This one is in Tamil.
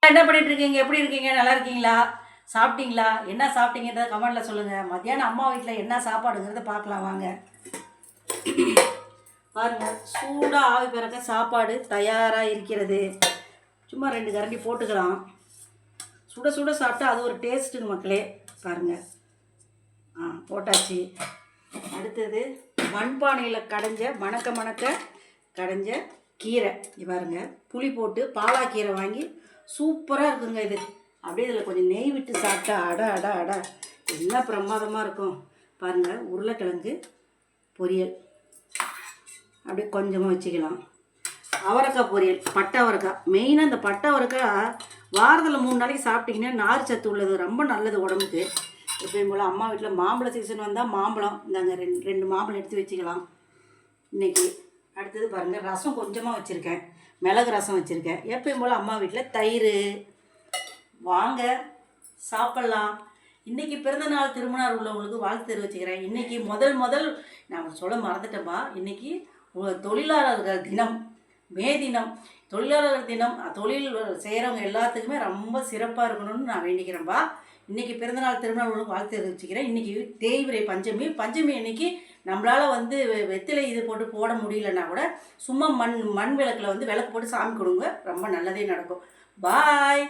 என்ன பண்ணிட்டு இருக்கீங்க? எப்படி இருக்கீங்க? நல்லா இருக்கீங்களா? சாப்பிட்டீங்களா? என்ன சாப்பிட்டீங்கன்றத கமெண்ட்ல சொல்லுங்க. மத்தியானம் அம்மா வீட்டில் என்ன சாப்பாடுங்கிறத பார்க்கலாம் வாங்க. பாருங்க, சூடாக ஆவி பிறக்க சாப்பாடு தயாராக இருக்கிறது. சும்மா 2 கரண்டி போட்டுக்கலாம். சுட சுட சாப்பிட்டா அது ஒரு டேஸ்ட்டுங்க மக்களே. பாருங்க, போட்டாச்சு. அடுத்தது மண்பானையில் கடைஞ்ச மணக்க கடைஞ்ச கீரை. பாருங்க, புளி போட்டு பாலாக்கீரை வாங்கி சூப்பராக இருக்குங்க இது. அப்படியே இதில் கொஞ்சம் நெய் விட்டு சாப்பிட்டா அட என்ன பிரமாதமாக இருக்கும். பாருங்கள், உருளைக்கிழங்கு பொரியல் அப்படியே கொஞ்சமாக வச்சுக்கலாம். அவரைக்காய் பொரியல், பட்டை அவரைக்காய். மெயினாக இந்த பட்டை அவரைக்காய் வாரத்தில் 3 நாளைக்கு சாப்பிட்டிங்கன்னா நார் சத்து உள்ளது, ரொம்ப நல்லது உடம்புக்கு. எப்பயும் போல் அம்மா வீட்டில் மாம்பழம் சீசன் வந்தால் மாம்பழம் இந்தாங்க 2 மாம்பழம் எடுத்து வச்சுக்கலாம் இன்றைக்கி. அடுத்தது பாருங்கள், ரசம் கொஞ்சமாக வச்சுருக்கேன், மிளகு ரசம் வச்சுருக்கேன். எப்பயும் போல் அம்மா வீட்டில் தயிர். வாங்க சாப்பிட்லாம். இன்றைக்கி பிறந்தநாள் திருமணம் உள்ளவங்களுக்கு வாழ்த்து தெரிவிச்சுக்கிறேன். இன்றைக்கி முதல் நான் சொல்ல மறந்துட்டேன்பா. இன்றைக்கி தொழிலாளர்கள் தினம், மே தினம், தொழிலாளர்கள் தினம். தொழில் செய்கிறவங்க எல்லாத்துக்குமே ரொம்ப சிறப்பாக இருக்கணும்னு நான் வேண்டிக்கிறேன்பா. இன்றைக்கி பிறந்தநாள் திருமணம் உள்ளவங்களுக்கு வாழ்த்து தெரிவிச்சுக்கிறேன். இன்றைக்கி தேய்பிரை பஞ்சமி அன்றைக்கி நம்மளால் வெத்திலை இது போட்டு போட முடியலன்னா கூட சும்மா மண் விளக்கில் விளக்கு போட்டு சாமி கொடுங்க, ரொம்ப நல்லதே நடக்கும். பாய்.